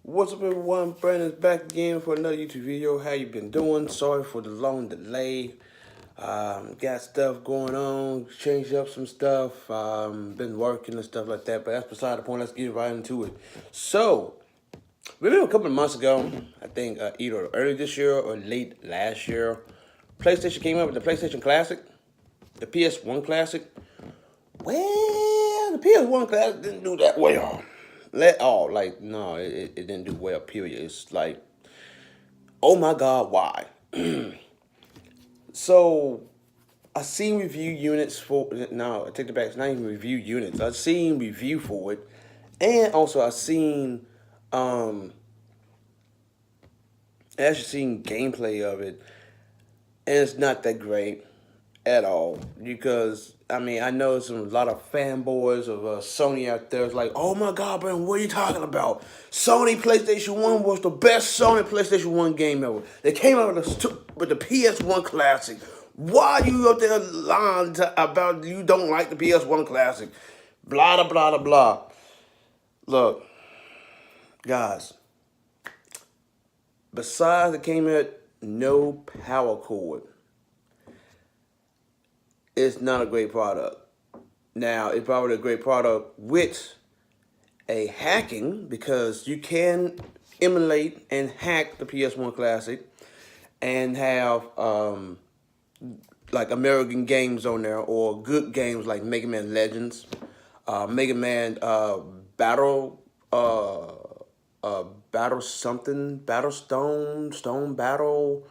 What's up, everyone? Brandon's back again for another YouTube video. How you been doing? Sorry for the long delay. Got stuff going on, changed up some stuff, been working and stuff like that, but that's beside the point. Let's get right into it. So, remember a couple of months ago, I think either early this year or late last year, PlayStation came up with the PlayStation Classic, the PS1 Classic. Well, the PS1 Classic didn't do that well. No, it didn't do well, period. It's like, oh my God, why? So, I seen review units for, no, I take it back, it's not even review units. I seen review for it, and also I actually seen gameplay of it, and it's not that great at all. Because I mean, I know a lot of fanboys of Sony out there. It's like, oh my God, Brandon, what are you talking about? Sony PlayStation 1 was the best Sony PlayStation 1 game ever. They came out with the PS1 Classic. Why are you up there lying about you don't like the PS1 Classic? Blah, blah, blah, blah. Look, guys, besides it came with no power cord, it's not a great product. Now, it's probably a great product with a hacking, because you can emulate and hack the PS1 Classic and have like American games on there, or good games like Mega Man Legends, Mega Man Battle something, Battle Stone Battle.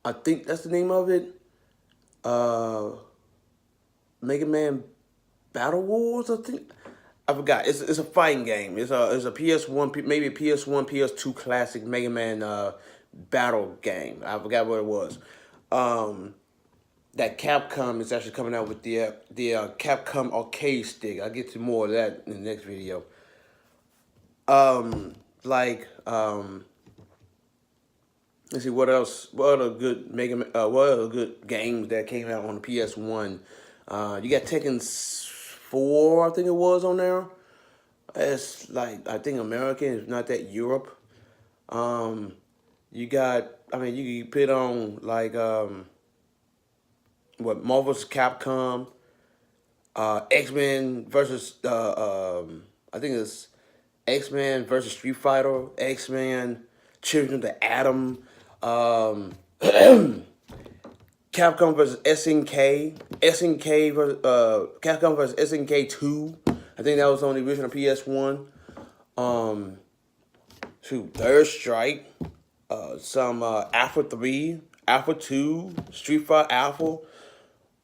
I think that's the name of it. Mega Man Battle Wars, I think. I forgot. It's a fighting game. It's a PS1, maybe a PS1, PS2 classic Mega Man battle game. I forgot what it was. That Capcom is actually coming out with the Capcom arcade stick. I'll get to more of that in the next video. Let's see what else. What other good what other good games that came out on the PS1? You got Tekken 4, I think it was on there. It's like, I think American, it's not that Europe. You got, I mean, you can put on like Marvel's Capcom, X-Men versus I think it's X-Men versus Street Fighter, X-Men Children of the Atom, Capcom versus SNK, Capcom versus SNK 2. I think that was on the original PS1. Third Strike, some Alpha 3, Alpha 2, Street Fighter Alpha.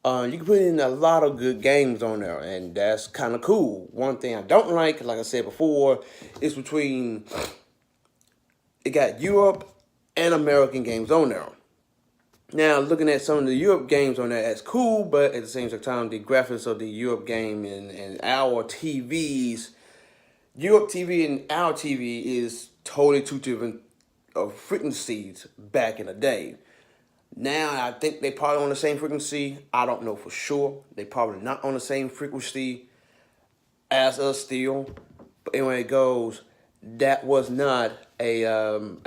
You can put in a lot of good games on there, and that's kind of cool. One thing I don't like I said before, is between, it got Europe and American games on there. Now, looking at some of the Europe games on there, that's cool, but at the same time, the graphics of the Europe game and our TVs, Europe TV and our TV is totally two different frequencies back in the day. Now, I think they probably on the same frequency. I don't know for sure. They probably not on the same frequency as us still. But anyway, it goes, that was not a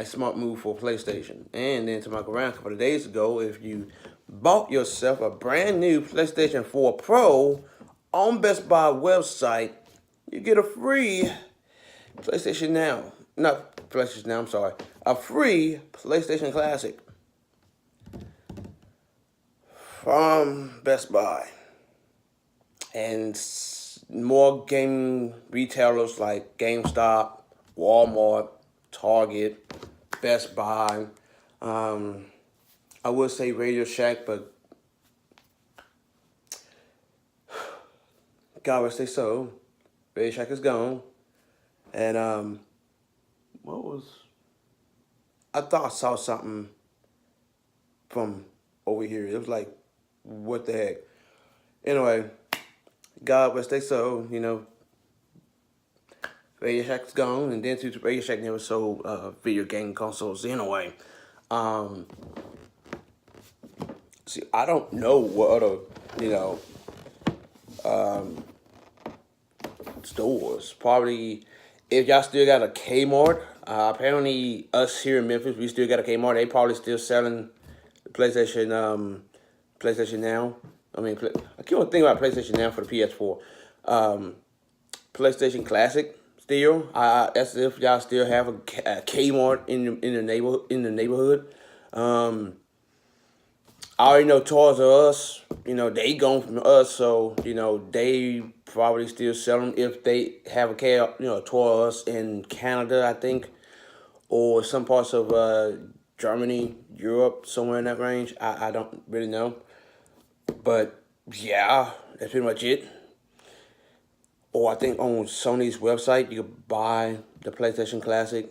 smart move for PlayStation. And then to my around a couple of days ago, if you bought yourself a brand new PlayStation 4 Pro on Best Buy website, you get a free PlayStation Now. Not PlayStation Now, I'm sorry. A free PlayStation Classic from Best Buy. And more game retailers like GameStop, Walmart, Target, Best Buy. I would say Radio Shack, but God rest their soul, Radio Shack is gone. And I thought I saw something from over here. It was like, what the heck? Anyway, God rest their soul, you know. Radio Shack's gone, and then to Radio Shack never sold video game consoles anyway. See, I don't know what other, stores. Probably, if y'all still got a Kmart, Apparently, us here in Memphis, we still got a Kmart. They probably still selling the PlayStation Now. I mean, I keep on thinking about PlayStation Now for the PS4. Um, PlayStation Classic still. That's if y'all still have a Kmart in the neighborhood. Um, I already know Toys R Us. They gone from us, so they probably still sell them if they have a Toys R Us in Canada, I think, or some parts of Germany, Europe, somewhere in that range. I don't really know, but yeah, that's pretty much it. Or I think on Sony's website you could buy the PlayStation Classic,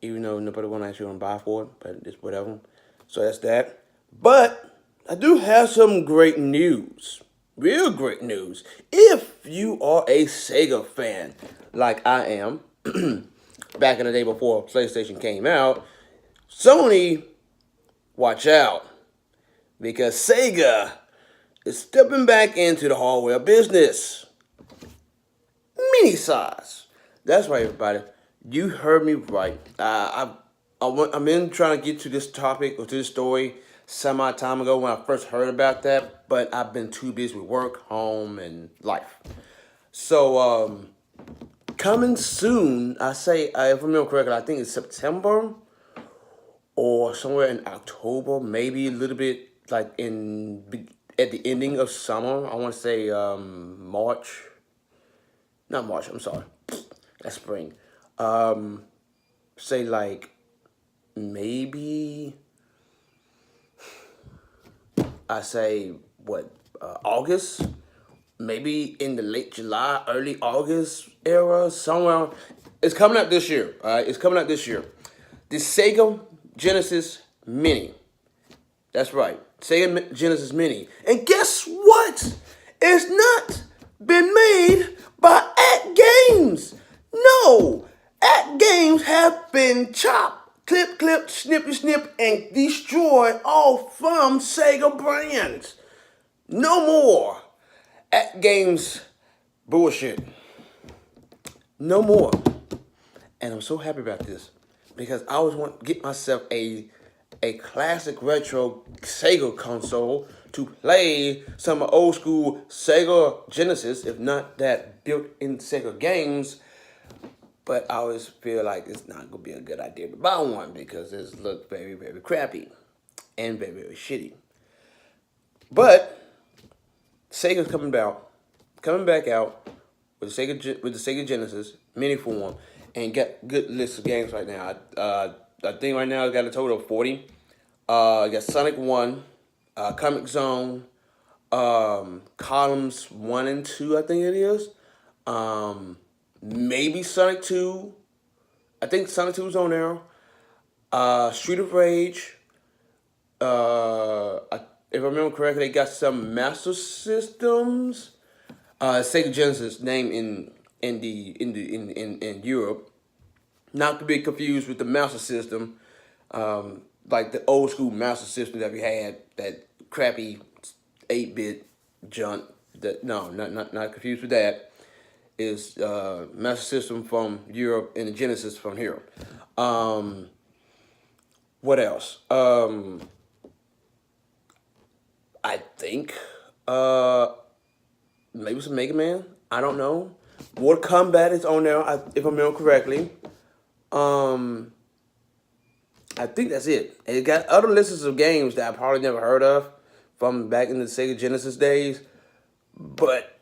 even though nobody want to actually want to buy for it, but it's whatever. So that's that. But I do have some great news. Real great news. If you are a Sega fan, like I am, back in the day before PlayStation came out, Sony, watch out. Because Sega is stepping back into the hardware business. Mini size. That's right, everybody. You heard me right. I've been trying to get to this topic or to this story some time ago when I first heard about that, but I've been too busy with work, home, and life. So, coming soon, I say, if I remember correctly, I think it's September or somewhere in October, maybe a little bit like at the ending of summer. I want to say March. Not March, I'm sorry. That's spring. Say like maybe I say what August, maybe in the late July, early August era, somewhere. It's coming out this year. All right, it's coming out this year. The Sega Genesis Mini. That's right, Sega Genesis Mini. And guess what? It's not been made by At Games. No, At Games have been chopped, clip, snip, and destroyed all from Sega brands. No more At Games bullshit. No more. And I'm so happy about this because I always want to get myself a classic retro Sega console to play some old school Sega Genesis, if not that built-in Sega games. But I always feel like it's not going to be a good idea to buy one because it looks very, very crappy and very, very shitty. But Sega's coming back out with the Sega Genesis mini form and got good list of games right now. I think right now it's got a total of 40. I got Sonic 1, Comic Zone, Columns 1 and 2, I think it is. Maybe Sonic 2. I think Sonic 2 is on there. Street of Rage. If I remember correctly, they got some Master Systems. Sega Genesis name in Europe. Not to be confused with the Master System. Like the old school Master System that we had, that crappy 8-bit junk. Not confused with that. Is Master System from Europe and the Genesis from here. What else? I think maybe some Mega Man. I don't know. Mortal Kombat is on there, if I remember correctly. I think that's it. And it got other lists of games that I probably never heard of from back in the Sega Genesis days. But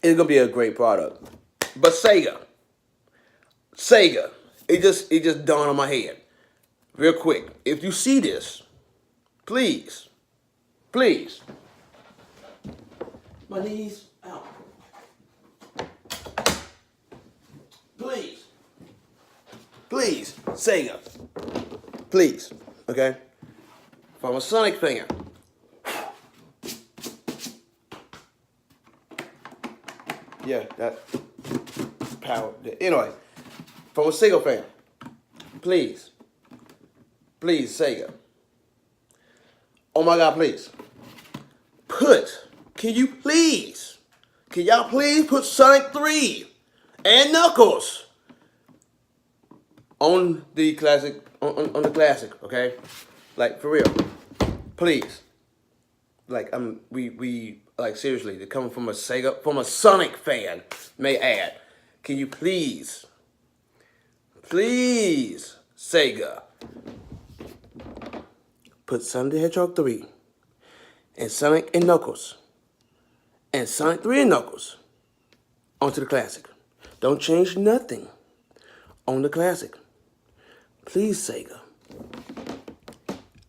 it's gonna be a great product. But Sega, it just dawned on my head, real quick. If you see this, please, my knees out. Please, Sega. Please, okay? From a Sonic fan. Yeah, that power. Anyway, from a Sega fan. Please, Sega. Oh my God, please. Can y'all please put Sonic 3 and Knuckles on the classic, on the classic, okay? Like, for real. Please. Like, we like, seriously, they're coming from a Sonic fan, may add. Can you please, Sega, put Sonic the Hedgehog 3 and Sonic and Knuckles and Sonic 3 and Knuckles onto the classic. Don't change nothing on the classic. Please, Sega.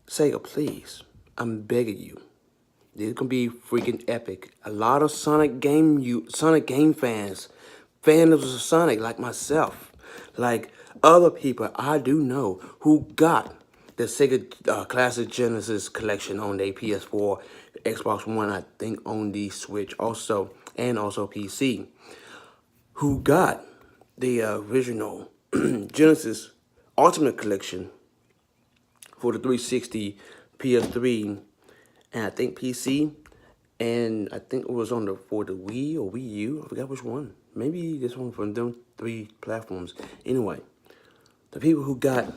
Sega, please. I'm begging you. This is gonna be freaking epic. A lot of Sonic game fans, fans of Sonic like myself, like other people I do know who got the Sega Classic Genesis collection on their PS4, Xbox One, I think on the Switch also, and also PC, who got the original Genesis Ultimate Collection for the 360, PS3, and I think PC, and I think it was for the Wii or Wii U. I forgot which one. Maybe this one from them 3 platforms. Anyway, the people who got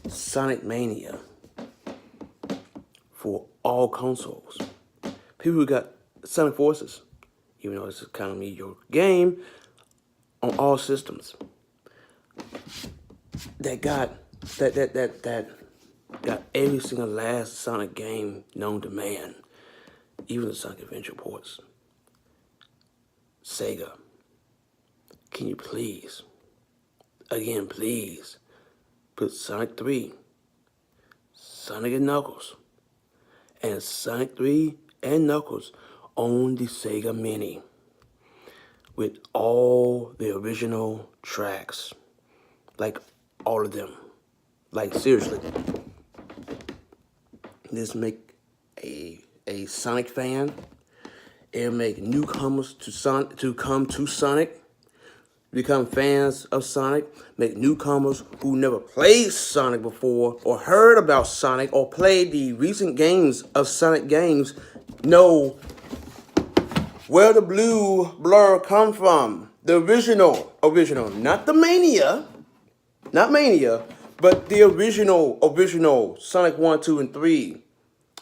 Sonic Mania for all consoles, people who got Sonic Forces, even though it's kind of a mediocre game, on all systems, that got got every single last Sonic game known to man, even the Sonic Adventure ports. Sega, can you please, again please, put Sonic 3, Sonic and Knuckles, and Sonic 3 and Knuckles on the Sega Mini with all the original tracks, like all of them. Like, seriously, this make a Sonic fan. It'll make newcomers to come to Sonic, become fans of Sonic. Make newcomers who never played Sonic before or heard about Sonic or played the recent games of Sonic games know where the blue blur come from. The original, not the Mania, but the original Sonic 1, 2, and 3,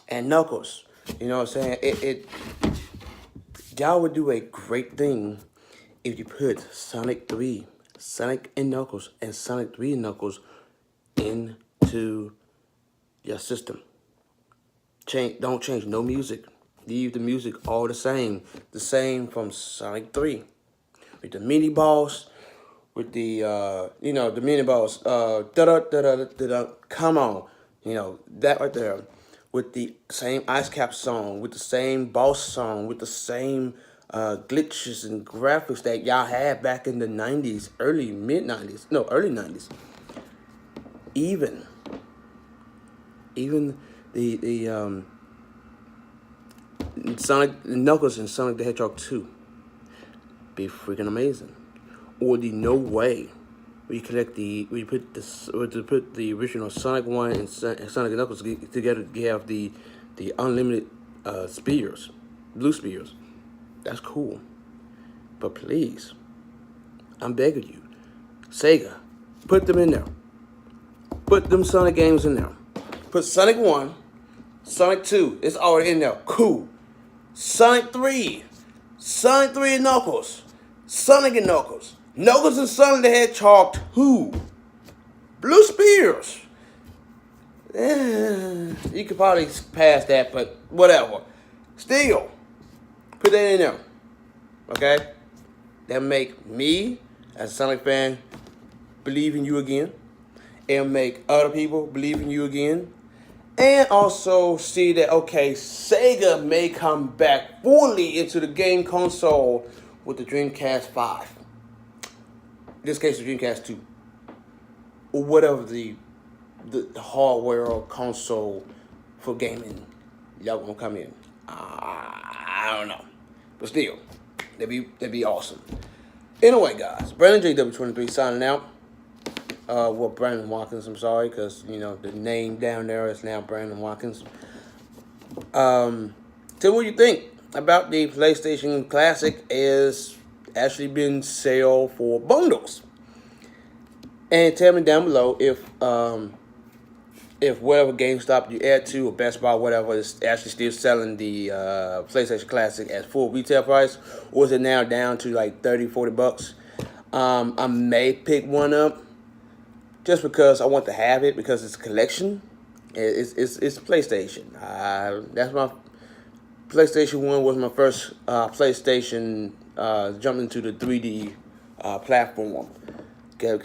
and Knuckles. You know what I'm saying? Y'all would do a great thing if you put Sonic 3, Sonic and Knuckles, and Sonic 3 and Knuckles into your system. Don't change no music. Leave the music all the same. The same from Sonic 3. With the mini boss, with the, the mini boss, da-da-da-da-da-da, come on. That right there. With the same Ice Cap song, with the same boss song, with the same glitches and graphics that y'all had back in the 90s, early 90s. Even the Sonic Knuckles and Sonic the Hedgehog 2 be freaking amazing. Or the No Way, we put the original Sonic 1 and Sonic and Knuckles together to have the unlimited spears, blue spears. That's cool. But please, I'm begging you, Sega, put them in there. Put them Sonic games in there. Put Sonic 1, Sonic 2, it's already in there. Cool. Sonic 3 and Knuckles, Sonic and Knuckles, Knuckles and Sonic the Hedgehog 2, blue spears. You could probably pass that, but whatever. Still, put that in there. Okay? That make me, as a Sonic fan, believe in you again. And make other people believe in you again. And also see that, okay, Sega may come back fully into the game console with the Dreamcast 5. In this case, the Dreamcast 2. Or whatever the hardware or console for gaming y'all gonna come in. I don't know. But still, that'd be awesome. Anyway, guys, Brandon JW23 signing out. Brandon Watkins, I'm sorry, because, the name down there is now Brandon Watkins. Tell me what you think about the PlayStation Classic is actually been sale for bundles. And tell me down below if whatever GameStop you add to or Best Buy, whatever, is actually still selling the PlayStation Classic at full retail price, or is it now down to like 30, 40 bucks? I may pick one up just because I want to have it because it's a collection. It's PlayStation. That's my PlayStation 1 was my first PlayStation. Jumped into the 3D platform. Because,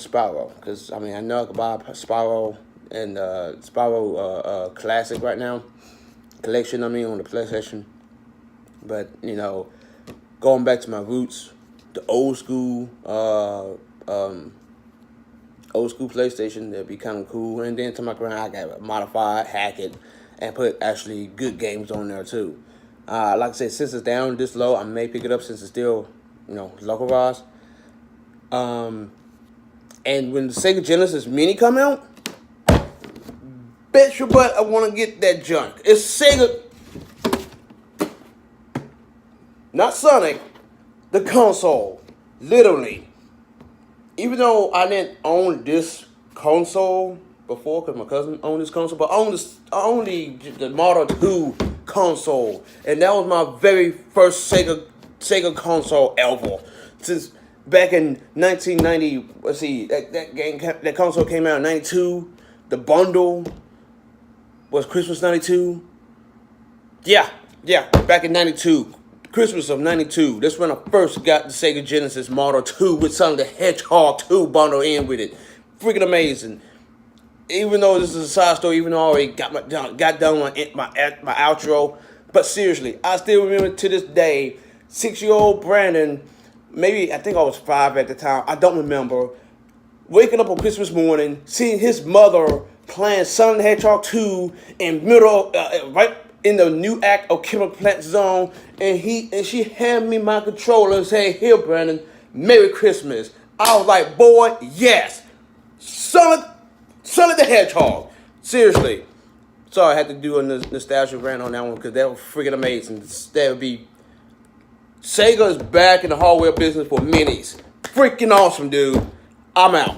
Spyro. Because, I mean, I know I could buy Spyro and Spyro Classic right now. Collection, on the PlayStation. But, going back to my roots, the old school PlayStation, that'd be kind of cool. And then to my ground, I got modify, hack it, and put actually good games on there too. Like I said, since it's down this low, I may pick it up since it's still, localized. And when the Sega Genesis Mini come out, bet your butt I want to get that junk. It's Sega, not Sonic, the console, literally. Even though I didn't own this console before, because my cousin owned this console, but I owned the Model 2 console, and that was my very first Sega console ever. Since back in 1990, let's see, that console came out in 92. The bundle was Christmas 92. Yeah, back in 92. Christmas of 92. That's when I first got the Sega Genesis Model 2 with some of the Hedgehog 2 bundle in with it. Freaking amazing. Even though this is a side story, even though I already got done my outro. But seriously, I still remember to this day, 6-year-old Brandon, maybe I think I was 5 at the time, I don't remember, waking up on Christmas morning, seeing his mother playing Sonic the Hedgehog 2 in middle, right in the new act of Chemical Plant Zone, and she handed me my controller and said, "Here, Brandon, Merry Christmas." I was like, boy, yes, Sonic the Hedgehog. Seriously. Sorry, I had to do a nostalgia rant on that one because that was freaking amazing. That would be Sega is back in the hardware business for minis. Freaking awesome, dude. I'm out.